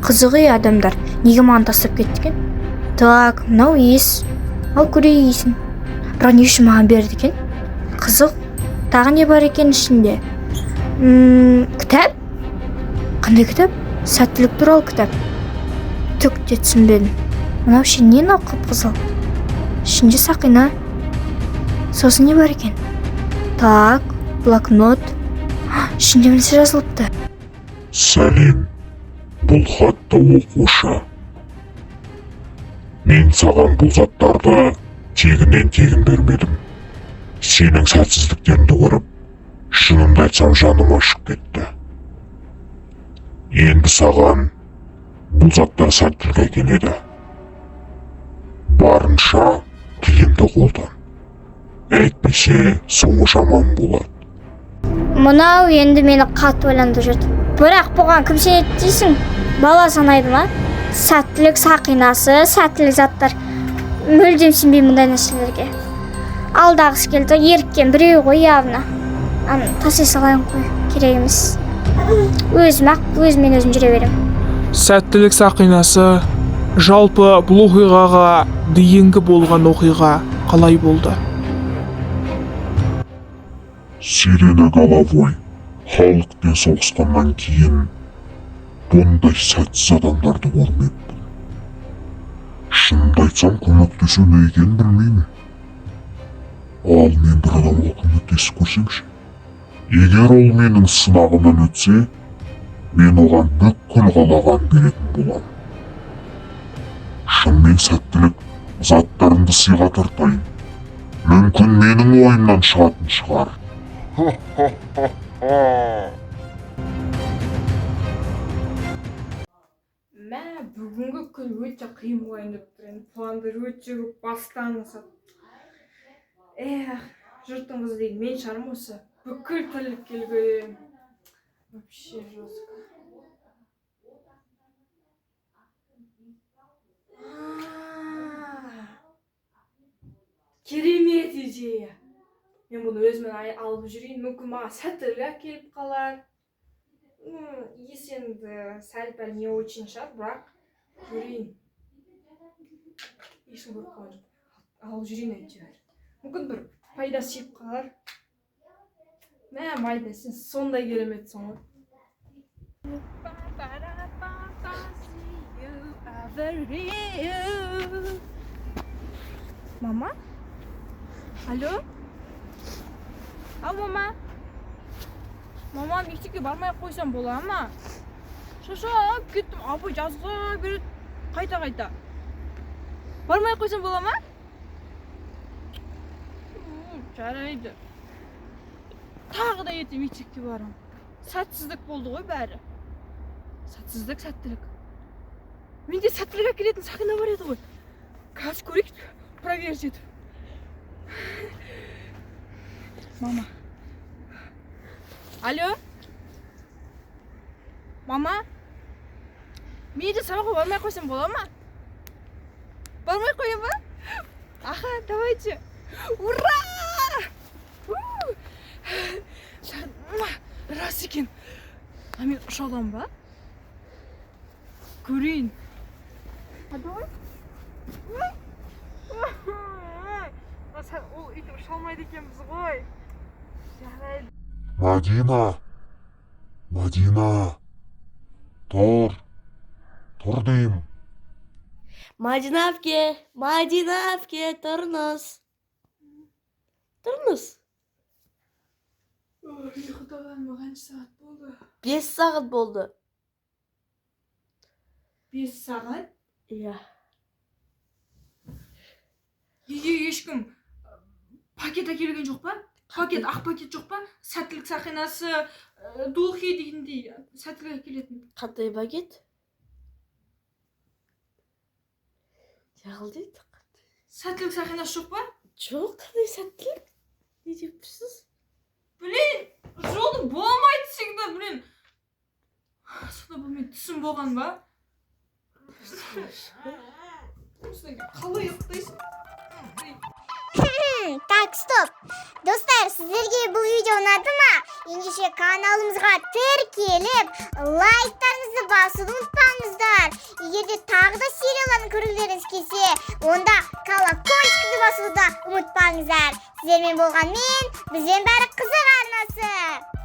Қызығы адамдар неге маған тастап кетті екен? Так, мынау иіс. Ал көрейік иісін. Бірақ не үшін маған берді екен? Қызық. Тағы не бар екен ішінде? Кітап? Қандай кітап? Сәттілік туралы кітап. Түк те түсінбедім. Мынау ше не мынау қып-қызыл? Ішінде сақина. Сосын не бар екен? Так, блокнот. Ішінде нәрсе жазылыпты. Сәлем, бұл хатты оқушы. Мен саған бұл заттарды тегін бермедім. Сенің сәтсіздіктеріңді көріп, шынымды айтсам жаным ашып кетті. Енді саған бұл заттар сәттілік әкеледі. Барынша тиімді қолдан. Әйтпесе соңы жаман болады. Мынау енді мені қатты ойландырып жүрді. Бірақ бұған кім сенеді дейсің? Бала санайды ма? Сәттілік сақинасы, сәттілік заттар. Мүлдем сенбей мұндай нәрселерге. Алдағысы келді, еріккен біреу ғой явно. Тастай салайын қой, керек емес. Өзімен өзім жүре берем. Сәттілік сақинасы, жалпы бұл оқиғаға дейінгі болған оқиға қалай болды? Сиреноголовой халықпен соғысқаннан кейін бұндай сәтсіз адамдарды көрмеппін. Шынымды айтсам, көмектесу не екенін білмеймін. Ал мен бір адамға көмектесіп көрсемші. Егер ол менің сынағымнан өтсе, мен оған бүкіл қалаған беретін боламын. Шынымен сәттілік заттарымды сыйға тартайын. Мүмкін менің ойымнан шығатын шығар. Бүгінгі күн өте қиын болайын деп тұр. Пландар өте көп бастан асады. Жұрттың қызы дейді, мен шарым осы. Бүкіл тірлік келгенмін. Вообще жестко. Керемет идея. Мен бұны өзімен алып жүрейін. Мүмкін маған сәттілік әкеліп қалар. Есенді сәл-пәл не очень шығар, бірақ көрейін. Ешкім көріп қалар. Алып жүрейін әйтеуір. Мүмкін бір пайдасы тиіп қалар. Майда, сен сондай кереметсің ғой. Мама? Алло? Ал, мама? Мама, мектепке бармай қойсам бола ма? Шашап кеттім, апай жазға береді қайта. Бармай қойсам бола ма? Жарайды. Тағы да ертең мектепке барам. Сәтсіздік болды ғой бәрі. Сәтсіздік, сәттілік. Менде сәттілік әкелетін сақина бар еді ғой. Қазір көрейік, проверить етіп. Мама. Алло? Мама? Мен де сабаққа бармай қойсам бола ма? Бармай қоям ба? Аха, давайте. Ура! Рас екен. Мен ұша аламын ба? Көрейін. Давай. Ол үйтіп ұша алмайды екенбіз ғой. Жарайды. Мадина, тұр деймін. Мадина әпке, тұрыңыз. Ұйықтағаныма қанша сағат болды? 5 сағат болды. 5 сағат? Иә. Ешкім пакет әкелген жоқ па? Ақ пакет жоқ па? Сәттілік сақинасы, дулхи дегендей сәттілік әкелетін. Қандай пакет? Жағылдайды. Сәттілік сақинасы жоқ па? Жоқ, қандай сәттілік? Не деп тұрсыз? Жолды болмайды всегда, Сонда бұл мен түсім болған ба? Қалай ұйықтайсың? Так, стоп. Достар, сіздерге бұл видео ұнады ма? Ендеше каналымызға тіркеліп, лайктарыңызды басуды ұмытпаңыздар. Егерде тағы да серияларын көргілеріңіз келсе, онда колокольчикті басуды ұмытпаңыздар. Сіздермен болған мен, бізбен бәрі қызық арнасы.